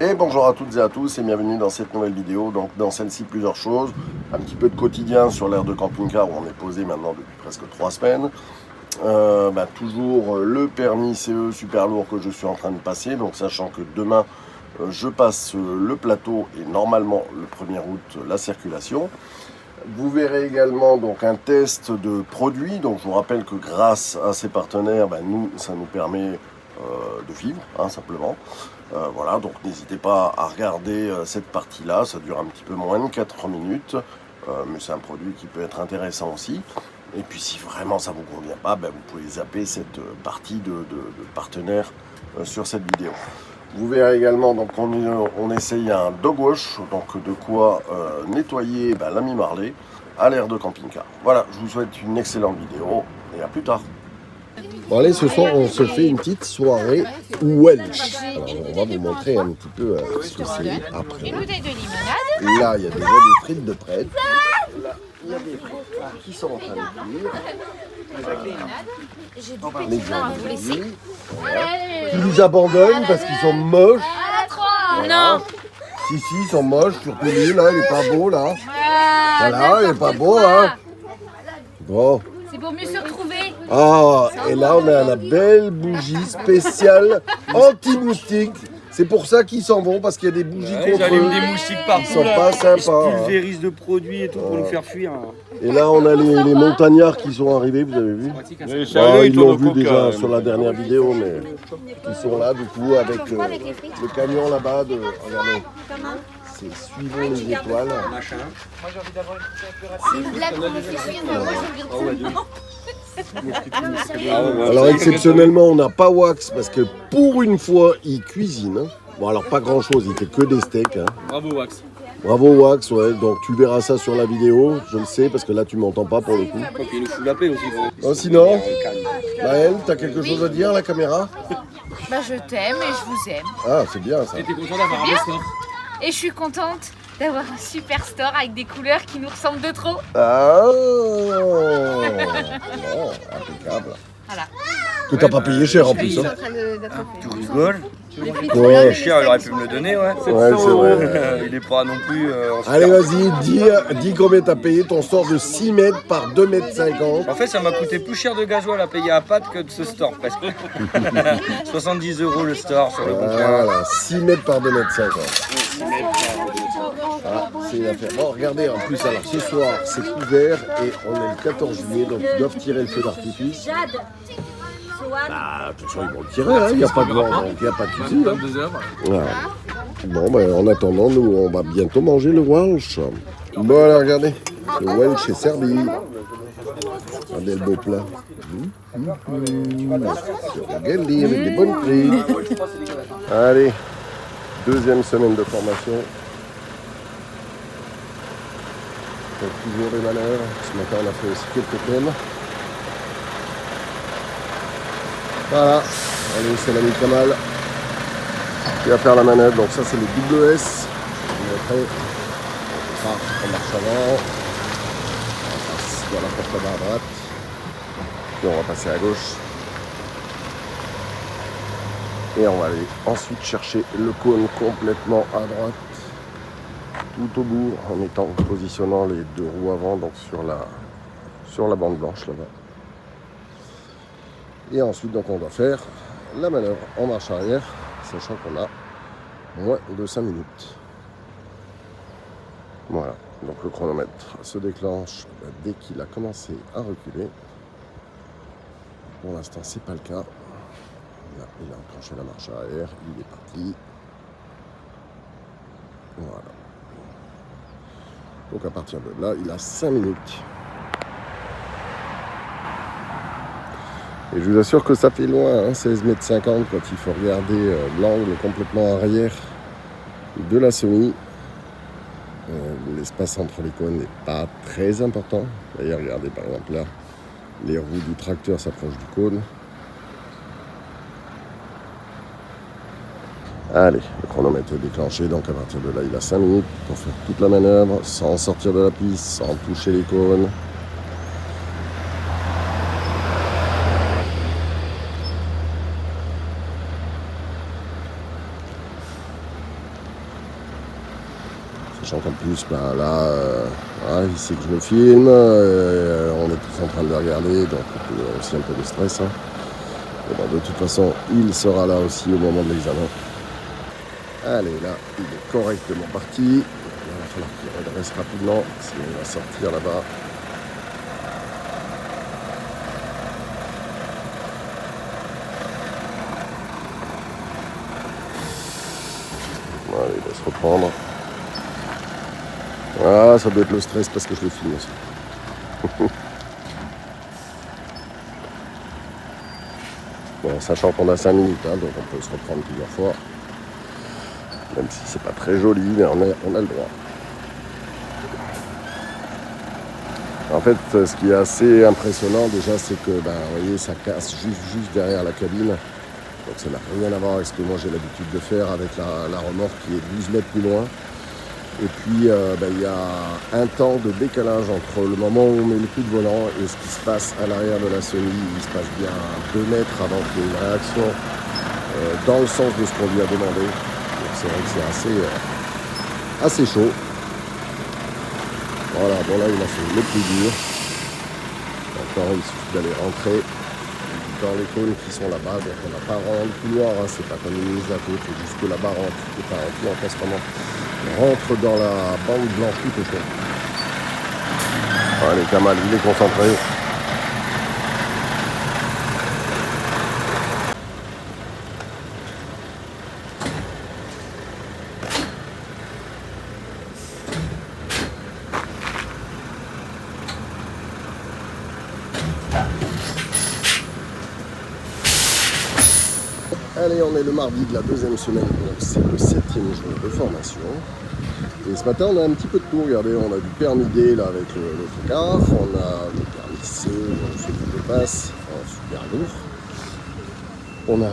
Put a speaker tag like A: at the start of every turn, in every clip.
A: Et bonjour à toutes et à tous et bienvenue dans cette nouvelle vidéo. Donc dans celle-ci plusieurs choses, un petit peu de quotidien sur l'aire de camping-car où on est posé maintenant depuis presque 3 semaines. Toujours le permis CE super lourd que je suis en train de passer, donc sachant que demain je passe le plateau et normalement le 1er août la circulation. Vous verrez également donc un test de produits. Donc je vous rappelle que grâce à ces partenaires, ça nous permet de vivre, simplement. Voilà, donc n'hésitez pas à regarder cette partie-là, ça dure un petit peu moins de 4 minutes, mais c'est un produit qui peut être intéressant aussi. Et puis si vraiment ça ne vous convient pas, vous pouvez zapper cette partie de partenaire sur cette vidéo. Vous verrez également, donc on essaye un dog wash, donc de quoi nettoyer l'ami Marley à l'aire de camping-car. Voilà, je vous souhaite une excellente vidéo et à plus tard. Bon allez, ce soir on se fait une petite soirée Welsh. Alors on va vous montrer un petit peu ce que c'est après.
B: Une bouteille de limonade.
A: Là il y a déjà des frites de prête. Là il y a des frites qui sont en train de cuire.
B: J'ai du petit vin à vous laisser.
A: Qui nous abandonnent parce qu'ils sont moches.
B: Non.
A: Si, ils sont moches, surtout lui là, il est pas beau là. Voilà, il est pas beau hein. Bon.
B: C'est pour mieux se retrouver.
A: Ah, et là on a la belle bougie spéciale anti-moustique. C'est pour ça qu'ils s'en vont, parce qu'il y a des bougies contre eux.
C: Des moustiques partout.
A: Ils sont pas sympas.
C: Ils pulvérisent de produits et tout pour nous faire fuir.
A: Et là on a les montagnards qui sont arrivés, vous avez vu? Ils l'ont vu déjà sur la dernière vidéo, mais ils sont là du coup avec le camion là-bas. Regardez, c'est suivons les étoiles.
B: C'est une blague qu'on me fait suivre, mais moi je regarde
A: Alors exceptionnellement on n'a pas Wax parce que pour une fois il cuisine. Bon alors pas grand chose, il fait que des steaks.
C: Bravo Wax.
A: Bravo Wax, ouais, donc tu verras ça sur la vidéo, je le sais parce que là tu m'entends pas pour le coup.
C: Et il nous fout la paix aussi.
A: Oh, sinon, Maëlle, t'as quelque chose à dire à la caméra?
B: je t'aime et je vous aime.
A: Ah c'est bien ça.
C: T'es content d'avoir un beau store.
B: Et je suis contente d'avoir un super store avec des couleurs qui nous ressemblent de trop.
A: Ah bon, impeccable.
B: Voilà.
A: Que t'as pas payé cher en plus.
B: Je suis
A: Hein.
B: en train d'être
C: Tu rigoles.
A: Ouais.
C: Cher, il aurait pu me le donner, ouais.
A: Ouais, c'est vrai.
C: Il est pas non plus.
A: Allez vas-y, dis combien t'as payé ton store de 6 mètres par 2 mètres 50.
C: En fait, ça m'a coûté plus cher de gasoil à payer à Pat que de ce store, presque. 70 € le store sur le bon coin.
A: Voilà, 6 mètres par 2 mètres 50. Ah, c'est une affaire. Bon, regardez, en plus, alors ce soir, c'est couvert et on est le 14 juillet, donc ils doivent tirer le feu d'artifice. De toute façon, ils vont le tirer, il n'y a pas de vent, donc il n'y a pas de souci. Voilà. Bon, en attendant, nous, on va bientôt manger le Welsh. Bon, alors, regardez, le Welsh est servi. Regardez le beau plat. Regardez, avec des bonnes frites. Allez, deuxième semaine de formation. Donc, toujours les manœuvres. Ce matin, on a fait aussi quelques thèmes. Voilà, allez, c'est l'ami Kamal qui va faire la manœuvre. Donc ça, c'est le WS. On marche avant. On passe dans la porte là-bas à droite. Puis on va passer à gauche. Et on va aller ensuite chercher le cône complètement à droite. Tout au bout, en positionnant les deux roues avant donc sur la bande blanche là-bas. Et ensuite, donc, on va faire la manœuvre en marche arrière, sachant qu'on a moins de 5 minutes. Voilà, donc le chronomètre se déclenche dès qu'il a commencé à reculer. Pour l'instant, c'est pas le cas. Là, il a enclenché la marche arrière, il est parti. Voilà. Donc à partir de là, il a 5 minutes. Et je vous assure que ça fait loin, 16 mètres 50 quand il faut regarder l'angle complètement arrière de la semi. L'espace entre les cônes n'est pas très important. D'ailleurs, regardez par exemple là, les roues du tracteur s'approchent du cône. Allez, le chronomètre est déclenché, donc à partir de là, il a 5 minutes pour faire toute la manœuvre, sans sortir de la piste, sans toucher les cônes. Sachant qu'en plus, bah, là, voilà, il sait que je le filme, on est tous en train de le regarder, donc il y a aussi un peu de stress. Hein. Et bon, de toute façon, il sera là aussi au moment de l'examen. Allez, là, il est correctement parti. Il va falloir qu'il redresse rapidement, sinon il va sortir là-bas. Allez, il va se reprendre. Ah, ça doit être le stress parce que je le filme aussi. Bon, sachant qu'on a 5 minutes, hein, donc on peut se reprendre plusieurs fois. Même si c'est pas très joli, mais on a le droit. En fait, ce qui est assez impressionnant déjà, c'est que, vous voyez, ça casse juste derrière la cabine. Donc ça n'a rien à voir avec ce que moi j'ai l'habitude de faire avec la remorque qui est 12 mètres plus loin. Et puis, il y a un temps de décalage entre le moment où on met le coup de volant et ce qui se passe à l'arrière de la Sony. Il se passe bien 2 mètres avant qu'il y ait une réaction dans le sens de ce qu'on lui a demandé. Donc c'est vrai que c'est assez chaud. Voilà, bon là il a fait le plus dur. Encore il suffit d'aller rentrer dans les cônes qui sont là-bas. Donc on n'a pas vraiment le couloir, hein, c'est pas comme une mise à côte, c'est juste que la barre n'est pas remplie en place vraiment. On rentre dans la bande blanche tout au fond. Allez Kamal, il est concentré. Allez, on est le mardi de la 2e semaine, donc c'est le 7e jour de formation. Et ce matin, on a un petit peu de tout. Regardez, on a du permis D là avec le car, on a le permis C, celui qui dépasse, super lourd. On a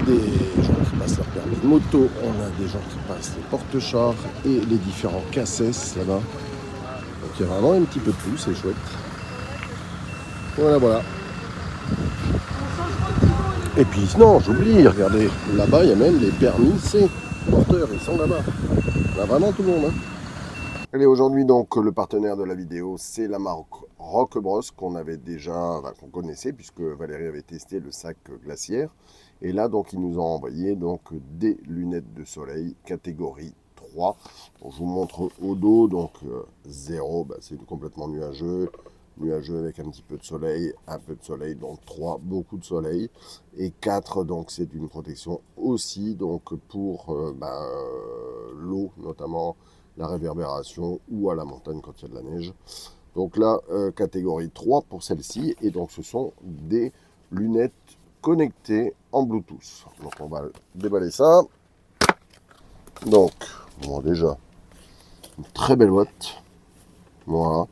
A: des gens qui passent leur permis de moto, on a des gens qui passent les porte-chars et les différents cassettes là-bas. Donc il y a vraiment un petit peu de tout, c'est chouette. Voilà. Et puis non, j'oublie, regardez, là-bas il y a même les permis C. Porteurs, ils sont là-bas. On a vraiment tout le monde. Hein. Allez, aujourd'hui donc le partenaire de la vidéo, c'est la marque Rockbros qu'on qu'on connaissait puisque Valérie avait testé le sac glaciaire. Et là donc ils nous ont envoyé donc des lunettes de soleil catégorie 3. Donc, je vous montre au dos, donc 0, c'est complètement nuageux avec un petit peu de soleil, un peu de soleil, donc 3, beaucoup de soleil, et 4, donc c'est une protection aussi donc pour l'eau, notamment la réverbération ou à la montagne quand il y a de la neige. Donc là, catégorie 3 pour celle-ci, et donc ce sont des lunettes connectées en Bluetooth. Donc on va déballer ça. Donc, bon, déjà, une très belle boîte. Voilà.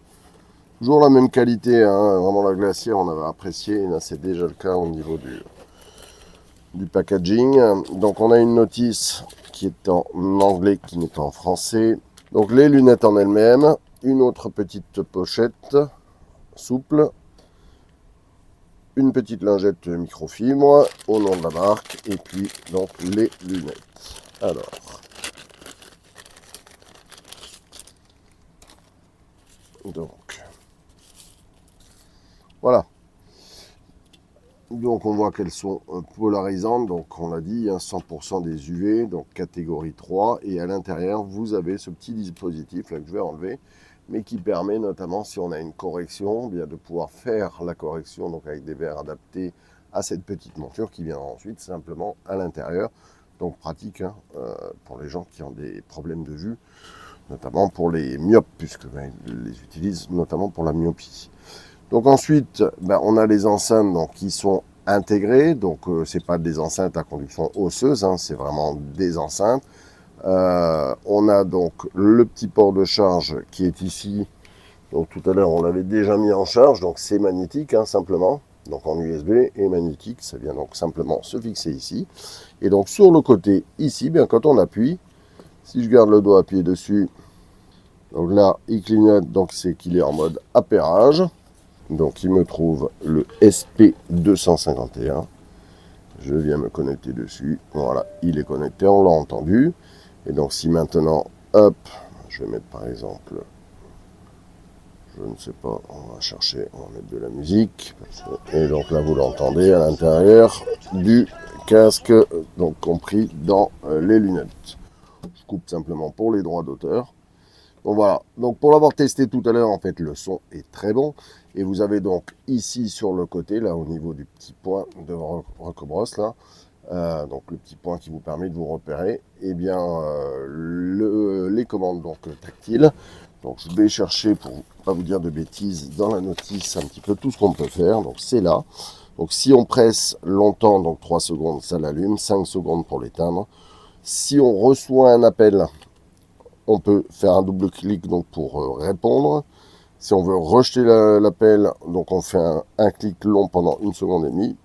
A: Toujours la même qualité, hein, vraiment la glacière, on avait apprécié, là c'est déjà le cas au niveau du packaging. Donc on a une notice qui est en anglais, qui n'est pas en français. Donc les lunettes en elles-mêmes, une autre petite pochette souple, une petite lingette microfibre au nom de la marque, et puis donc les lunettes. Alors, donc voilà. Donc on voit qu'elles sont polarisantes, donc on l'a dit, 100% des UV, donc catégorie 3, et à l'intérieur vous avez ce petit dispositif là que je vais enlever, mais qui permet notamment si on a une correction, bien de pouvoir faire la correction donc avec des verres adaptés à cette petite monture qui viendra ensuite simplement à l'intérieur. Donc pratique pour les gens qui ont des problèmes de vue, notamment pour les myopes, puisque ils les utilisent notamment pour la myopie. Donc ensuite, on a les enceintes donc, qui sont intégrées, donc c'est pas des enceintes à conduction osseuse, hein, c'est vraiment des enceintes. On a donc le petit port de charge qui est ici. Donc tout à l'heure on l'avait déjà mis en charge, donc c'est magnétique hein, simplement, donc en USB et magnétique, ça vient donc simplement se fixer ici. Et donc sur le côté ici, quand on appuie, si je garde le doigt appuyé dessus, donc là il clignote, donc c'est qu'il est en mode appairage. Donc il me trouve le SP251. Je viens me connecter dessus. Voilà, il est connecté, on l'a entendu. Et donc si maintenant, hop, Je vais mettre par exemple, je ne sais pas, on va chercher, on va mettre de la musique. Et donc là vous l'entendez à l'intérieur du casque, donc compris dans les lunettes. Je coupe simplement pour les droits d'auteur. Donc voilà, donc pour l'avoir testé tout à l'heure, en fait le son est très bon. Et vous avez donc ici sur le côté, là au niveau du petit point de recobrosse, là, donc le petit point qui vous permet de vous repérer, et bien les commandes donc tactiles. Donc je vais chercher, pour ne pas vous dire de bêtises, dans la notice un petit peu tout ce qu'on peut faire. Donc c'est là. Donc si on presse longtemps, donc 3 secondes, ça l'allume, 5 secondes pour l'éteindre. Si on reçoit un appel, on peut faire un double clic donc pour répondre. Si on veut rejeter l'appel, donc on fait un clic long pendant 1 seconde et demie.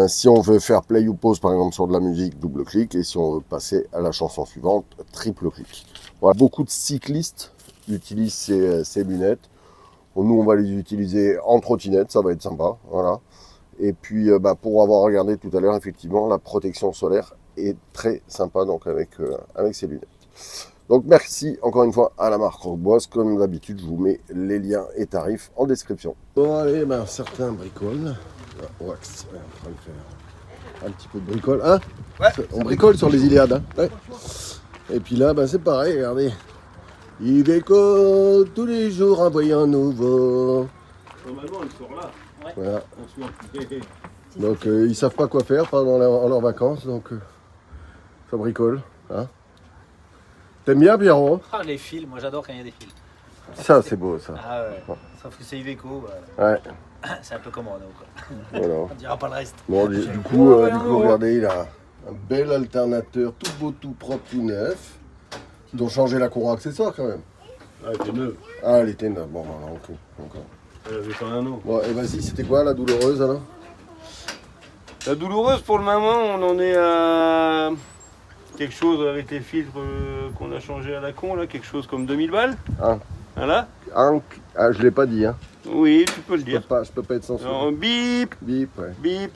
A: Si on veut faire play ou pause par exemple sur de la musique, double clic. Et si on veut passer à la chanson suivante, triple clic. Voilà. Beaucoup de cyclistes utilisent ces lunettes. Bon, nous on va les utiliser en trottinette, ça va être sympa. Voilà. Et puis pour avoir regardé tout à l'heure, effectivement la protection solaire est très sympa donc avec ces lunettes. Donc merci encore une fois à la marque Roqueboise. Comme d'habitude, je vous mets les liens et tarifs en description. Bon allez, certains bricolent. Wax, on est en train de faire un petit peu de bricole. Hein, ouais, on bricole sur les Iliades. Hein, ouais. Et puis là, c'est pareil, regardez. Il décolle tous les jours un voyant nouveau.
C: Normalement, elle sort là.
A: Ouais. Voilà. Donc ils savent pas quoi faire pendant leurs vacances, donc ça bricole. Hein. T'aimes bien, Pierrot?
D: Ah, les fils, moi j'adore quand il y a des fils.
A: Ça, c'est beau, ça.
D: Ah ouais. Sauf que c'est Iveco,
A: ouais.
D: C'est un peu comme Renault, quoi.
A: Voilà.
D: On dira pas le reste.
A: Bon, du coup, regardez, il a un bel alternateur, tout beau, tout propre, tout neuf. Ils ont changé la cour accessoire, quand même.
C: Ah, elle était neuve.
A: Ah, elle était neuve. Bon, voilà, ok. Encore.
C: Elle avait pas un an.
A: Bon, et vas-y, c'était quoi, la douloureuse, alors?
C: La douloureuse, pour le moment, on en est à quelque chose avec les filtres qu'on a changé à la con, là, quelque chose comme 2000 balles.
A: Ah.
C: Voilà.
A: Ah, je l'ai pas dit, hein.
C: Oui, tu peux le dire.
A: Je peux pas être censuré.
C: Alors, bip,
A: Bip, ouais.
C: bip.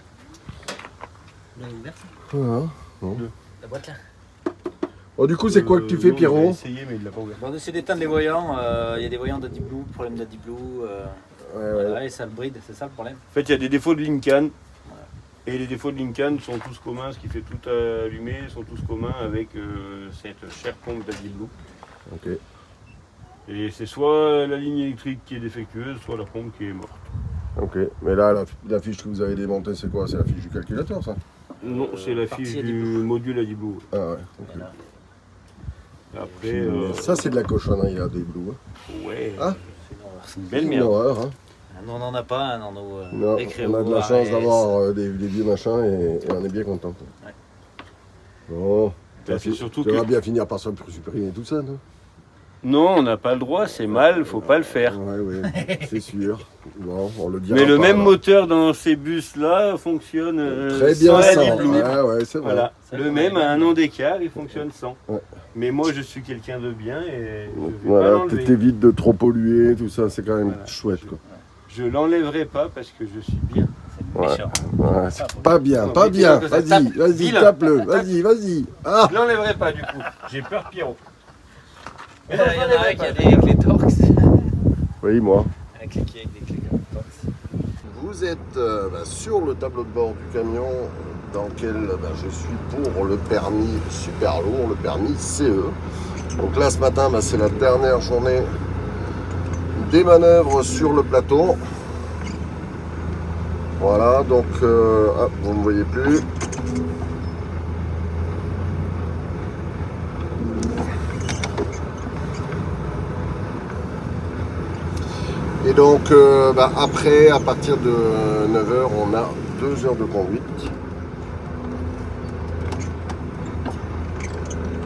A: Voilà. Bon.
D: La boîte là.
A: Oh, du coup, c'est quoi que tu fais,
C: non,
A: Pierrot?
C: Il a essayé, mais il l'a pas ouvert.
D: Bon, on essaie d'éteindre les voyants. Il y a des voyants de Deep Blue, problème de Deep Blue.
A: Ouais.
D: Et ça le bride, c'est ça le problème.
C: En fait, il y a des défauts de Lincoln. Et les défauts de Lincoln sont tous communs, ce qui fait tout allumer, sont tous communs avec cette chère pompe d'Deep Blue.
A: Ok.
C: Et c'est soit la ligne électrique qui est défectueuse, soit la pompe qui est morte.
A: Ok. Mais là, la fiche que vous avez démontée, c'est quoi? C'est la fiche du calculateur, ça?
C: Non, c'est la fiche du module à Deep Blue.
A: Ah ouais. Okay.
D: Voilà.
C: Après,
A: ça, c'est de la cochonnerie, là, des Blue.
C: ouais,
A: Ah,
C: c'est une belle merde.
A: horreur, hein.
D: Nous, on n'en a pas dans nos
A: Non, on a de la chance d'avoir des vieux machins et on est bien content.
D: Ouais.
A: Bon,
C: Ben, c'est surtout
A: tu vas bien finir par supprimer tout ça, non?
C: Non, on n'a pas le droit, c'est mal, faut pas le faire.
A: Ouais, c'est sûr. Bon, on le dira
C: Mais le
A: pas,
C: même
A: là.
C: moteur dans ces bus-là fonctionne
A: très bien
C: sans
A: sans.
C: Deep Blue.
A: Ouais, c'est vrai.
C: Voilà. Le même à un an d'écart, il fonctionne sans.
A: Ouais.
C: Mais moi, je suis quelqu'un de bien et je vais pas
A: Voilà,
C: l'enlever.
A: t'évites de trop polluer, tout ça, c'est quand même
C: Voilà.
A: chouette, quoi.
C: Je l'enlèverai pas parce que je suis bien.
D: C'est
A: Ouais.
D: méchant.
A: Ouais, c'est pas bien, pas
C: Non,
A: bien.
C: mais dis-le,
A: Vas-y,
C: tape. Dis-le.
A: tape-le. Vas-y. Ah,
C: Je l'enlèverai pas du coup. J'ai peur Pierrot.
D: Il y en a un qui a des clés Torx.
A: oui, moi.
D: Un cliquet avec des clés Torx.
A: Vous êtes sur le tableau de bord du camion dans lequel je suis pour le permis super lourd, le permis CE. Donc là ce matin c'est la dernière journée des manœuvres sur le plateau. Voilà, donc vous ne me voyez plus. Et donc après, à partir de 9h, on a 2 heures de conduite.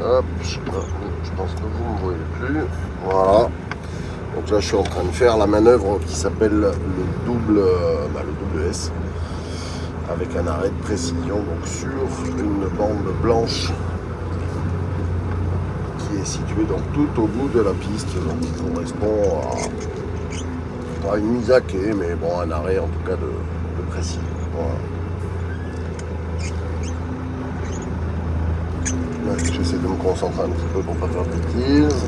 A: Hop, je pense que vous ne me voyez plus. Voilà. Donc là, je suis en train de faire la manœuvre qui s'appelle le double S, avec un arrêt de précision donc sur une bande blanche qui est située donc tout au bout de la piste, donc qui correspond à une mise à quai, mais bon, un arrêt en tout cas de précis. Voilà. Ouais, j'essaie de me concentrer un petit peu pour pas faire de bêtises.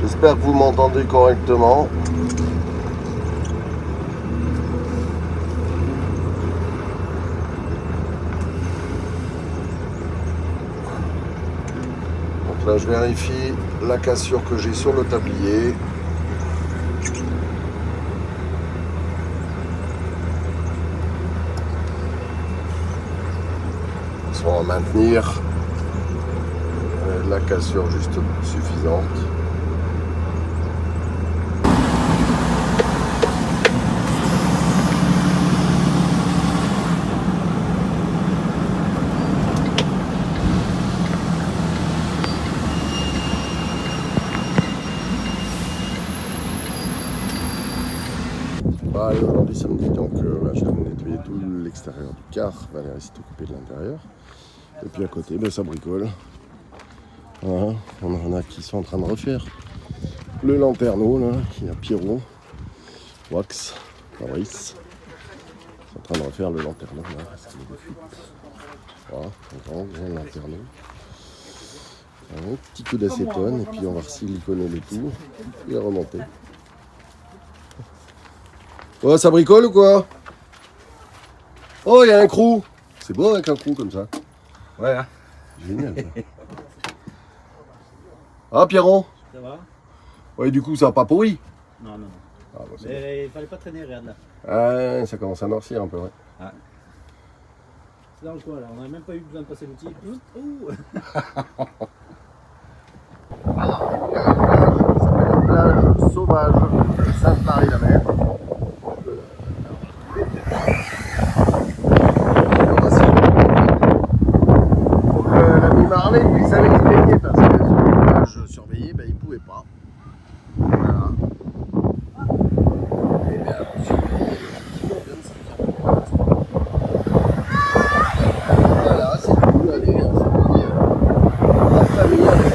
A: J'espère que vous m'entendez correctement. Donc là, je vérifie la cassure que j'ai sur le tablier. On va maintenir la cassure juste suffisante. Bah, aujourd'hui samedi, donc je vais nettoyer tout l'extérieur du car. Valérie s'est occupée de l'intérieur. Et puis à côté, ça bricole. Voilà. On en a qui sont en train de refaire le lanterneau. Là. Il y a Pierrot, Wax, Maurice. Ils sont en train de refaire le lanterneau là, parce qu'il y a des fuites. Voilà, un grand lanterneau. Un petit coup d'acétone, et puis on va siliconer le tout et remonter. Oh, ça bricole ou quoi? Oh, il y a un crew. C'est beau avec un crew comme ça.
D: Ouais, hein.
A: Génial. Ça. Ah, Pierron?
E: Ça va?
A: Ouais, du coup, ça n'a pas pourri.
E: Non, non, non.
A: Ah, bah,
E: Mais il fallait pas traîner, regarde là.
A: Ah, ça commence à noircir un peu, ouais.
E: Ah. C'est dans le coin là, on n'a même pas eu besoin de passer l'outil. Ouh.
A: La plage sauvage de Sainte-Marie-la-Mer. Donc l'ami Marley, il savait qu'il baignait parce que sur la plage surveillée, il ne pouvait pas. Voilà. Et bien, surveiller le petit bien de Sainte-Marie. Voilà, c'est cool, allez, on s'est mis la famille avec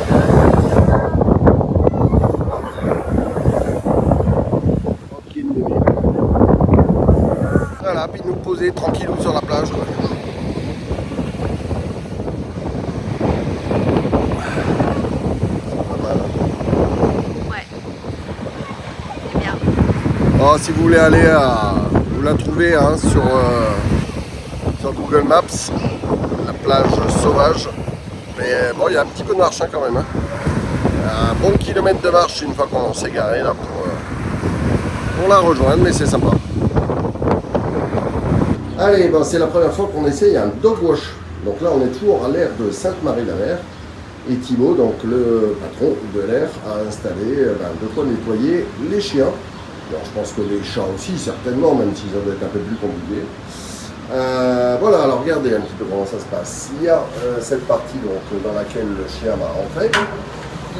A: voilà, puis nous poser tranquillou sur la plage. Quoi. Pas mal.
B: Ouais. C'est bien.
A: Oh, si vous voulez aller à... Vous la trouvez hein, sur Google Maps, la plage sauvage. Mais bon, il y a un petit peu de marche hein, quand même. Hein. Un bon kilomètre de marche une fois qu'on s'est garé là pour la rejoindre, mais c'est sympa. Allez, c'est la première fois qu'on essaye un dog wash. Donc là, on est toujours à l'aire de Sainte-Marie-la-Mer. Et Thibaut, donc le patron de l'aire, a installé de quoi nettoyer les chiens. Alors, je pense que les chats aussi, certainement, même si ça doit être un peu plus compliqué. Voilà, alors regardez un petit peu comment ça se passe. Il y a cette partie donc, dans laquelle le chien va rentrer.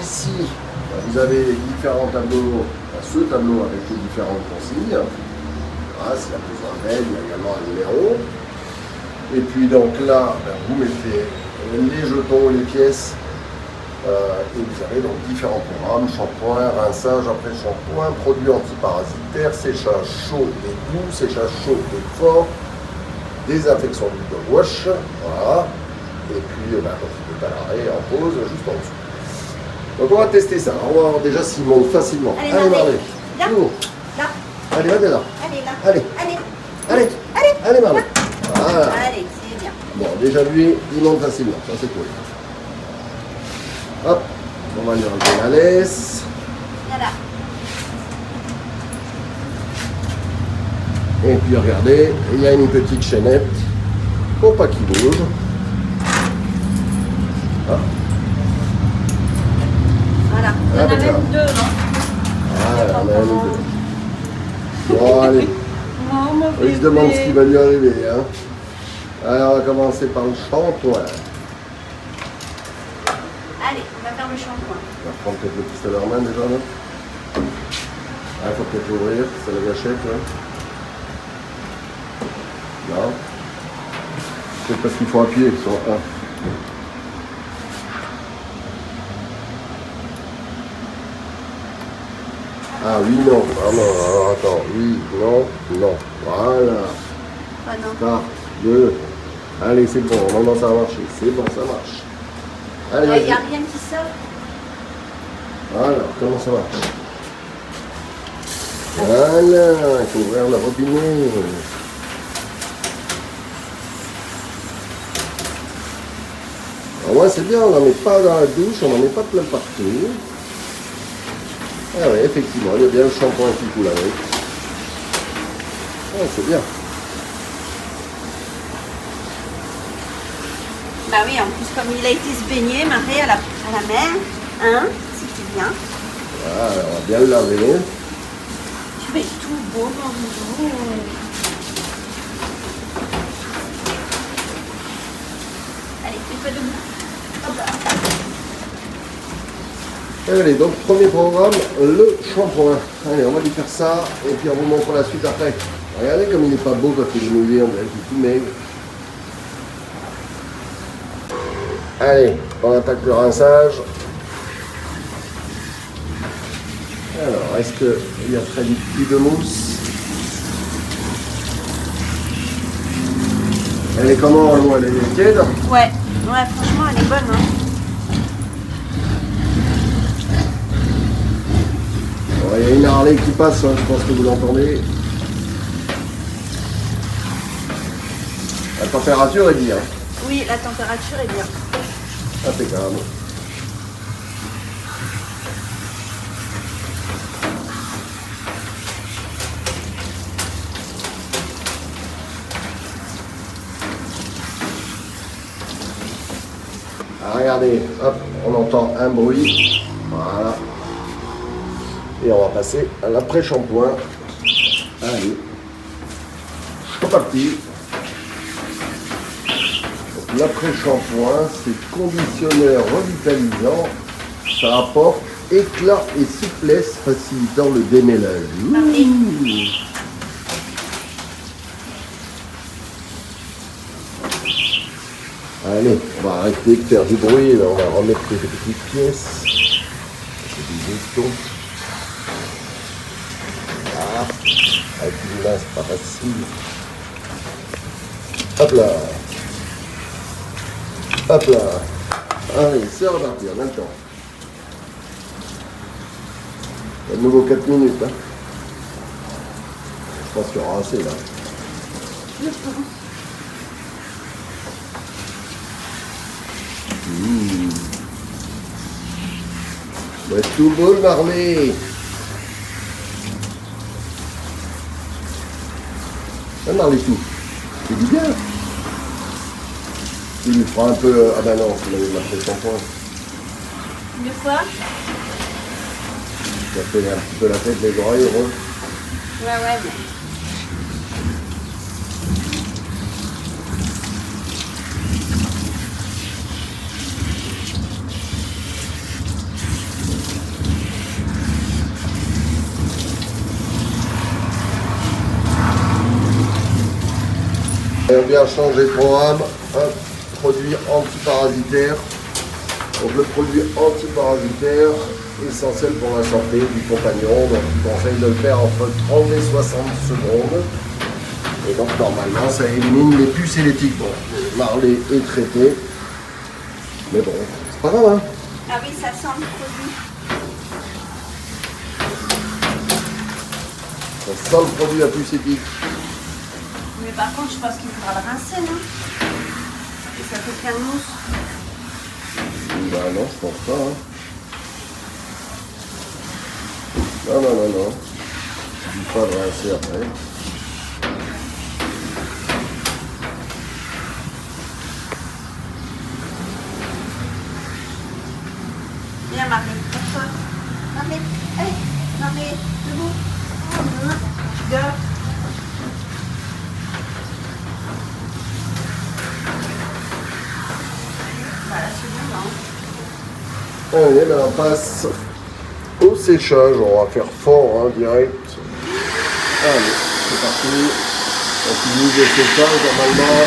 A: Ici, vous avez les différents tableaux, ce tableau avec les différentes consignes. Voilà, s'il y a besoin d'aide, il y a également un numéro. Et puis donc là, vous mettez les jetons, les pièces. Et vous avez donc différents programmes, shampoing, rinçage après shampoing, produits antiparasitaires, séchage chaud et doux, séchage chaud et fort, désinfection du dog wash, voilà. Et puis quand il est à l'arrêt, en pause, juste en dessous. Donc on va tester ça, on va voir déjà s'il monte facilement. Allez Marley,
F: là, là.
A: Allez, va là.
F: Allez, là.
A: Allez,
F: Allez.
A: allez,
F: Allez.
A: allez Marley. Voilà.
F: Allez, c'est bien.
A: Bon, déjà lui, il monte facilement, ça c'est cool. Hop, on va lui enlever la laisse.
F: Voilà.
A: Et puis regardez, il y a une petite chaînette pour pas qu'il bouge. Ah.
F: Voilà. Il y en a même deux, non?
A: Ah, on a même deux. Bon, allez.
F: Non, mon
A: Il se demande ce qui va lui arriver. Hein. Alors, on va commencer par le shampoing.
F: Allez, on va faire le shampoing.
A: On va prendre peut-être le pistolet en main déjà, là. Ah, il faut peut-être l'ouvrir, c'est la gâchette, là. Non. C'est parce qu'il faut appuyer sur 1. Ah oui, non. Ah non, alors attends. Oui, non, non. Voilà.
F: Ah non.
A: Start. 2. Allez, c'est bon. Maintenant, ça va marcher. C'est bon, ça marche. Allez,
F: Il n'y a
A: vas-y.
F: rien qui sort.
A: Alors, comment ça va? Voilà, il faut ouvrir le robinet. Alors moi c'est bien, on n'en met pas dans la douche, on n'en met pas plein partout. Ah oui, effectivement, il y a bien le shampoing qui coule avec. Ah, c'est bien.
F: Bah oui, en plus, comme il a été se baigner, Marie, à la mer, hein, c'était bien.
A: Voilà, on va bien le laver.
F: Tu vas être tout beau, mon doudou. Allez, fais-toi debout. Hop là.
A: Allez, donc premier programme, le shampoing. Allez, on va lui faire ça et puis on vous montre la suite après. Regardez comme il n'est pas beau quand il est mouillé, on dirait qu'il est tout maigre. Allez, on attaque le rinçage. Alors, est-ce qu'il y a très vite plus de mousse? Elle est comment l'eau? Elle est tiède?
F: Ouais, franchement, elle est bonne, hein.
A: Bon, il y a une Harley qui passe, hein, je pense que vous l'entendez. La température est bien.
F: Oui, la température est bien.
A: Impeccable. Ah, regardez, hop, on entend un bruit. Voilà. Et on va passer à l'après-shampoing. Allez. C'est parti. Donc, l'après-shampoing, c'est conditionneur revitalisant. Ça apporte éclat et souplesse facilitant le démêlage. Allez, on va arrêter de faire du bruit, là, on va remettre des petites pièces. C'est des jetons. Ah, avec une main, c'est pas facile. Hop là. Hop là. Allez, c'est reparti en même temps. Il y a de nouveau 4 minutes. Hein. Je pense qu'il y aura assez là. Bah, tout beau le marmé. Un marmé tout. C'est du bien. Il lui fera un peu. Ah bah non, il avait marqué le shampoing.
F: De quoi?
A: Il a fait un petit peu la tête, les oreilles, heureux.
F: Ouais, mais...
A: On a bien changé de programme, un produit antiparasitaire. Donc le produit antiparasitaire, essentiel pour la santé du compagnon. Donc je vous conseille de le faire entre 30 et 60 secondes. Et donc normalement ça élimine les puces et les tiques. Bon, le marlé est traité. Mais bon, c'est pas grave hein.
F: Ah oui, ça sent le produit.
A: Ça sent le produit à puces et tiques.
F: Mais par contre, je pense qu'il faudra le rincer, non? Et ça fait plein de mousse.
A: Bah non, je pense pas. Hein. Non. Je dis pas de rincer après.
F: Viens, Marie, toi. Marie, allez, Marie, debout. Deux. Voilà, c'est bien, non?
A: Allez, ben on passe au séchage. On va faire fort, hein, direct. Allez, c'est parti. On finit le séchage normalement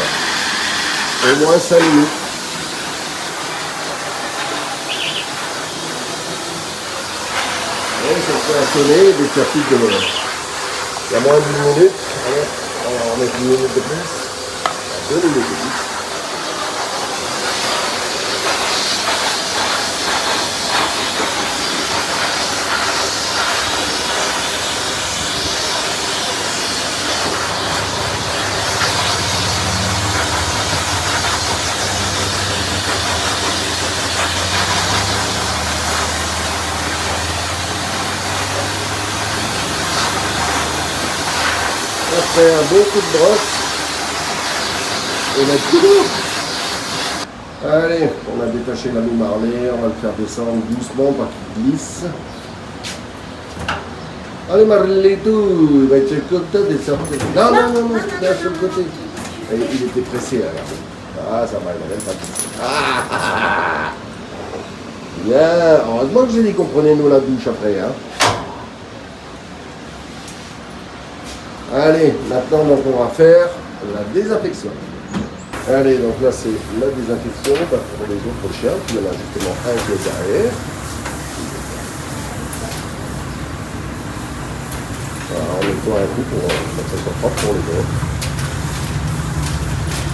A: au moins 5 minutes. Et ça fait un sonner des certitudes de moment. Il y a moins d'1 minute. Allez, on va en mettre 1 minute de plus. 2 minutes de plus. Après un bon coup de brosse, et la couleur. Allez, on a détaché l'ami Marley, on va le faire descendre doucement pour qu'il glisse. Allez Marley, tout, il va être content de sortir. Non, c'était sur le côté. Et il était pressé, regardez. Ah, ça va, il n'a même pas poussé. Ah, bien, heureusement que j'ai dit qu'on prenait nous la douche après. Hein. Allez, maintenant donc, on va faire la désinfection. Allez, donc là c'est la désinfection pour les autres chiens. Il y en a justement un qui est derrière. Voilà, on nettoie un coup pour que ça soit propre pour les autres.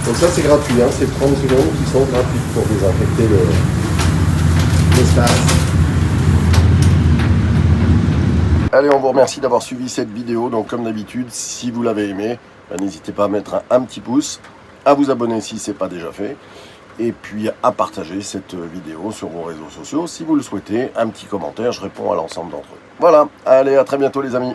A: Donc ça c'est gratuit, hein, c'est 30 secondes qui sont gratuites pour désinfecter l'espace. Allez, on vous remercie d'avoir suivi cette vidéo. Donc comme d'habitude, si vous l'avez aimé, n'hésitez pas à mettre un petit pouce, à vous abonner si ce n'est pas déjà fait, et puis à partager cette vidéo sur vos réseaux sociaux si vous le souhaitez. Un petit commentaire, je réponds à l'ensemble d'entre eux. Voilà, allez, à très bientôt les amis.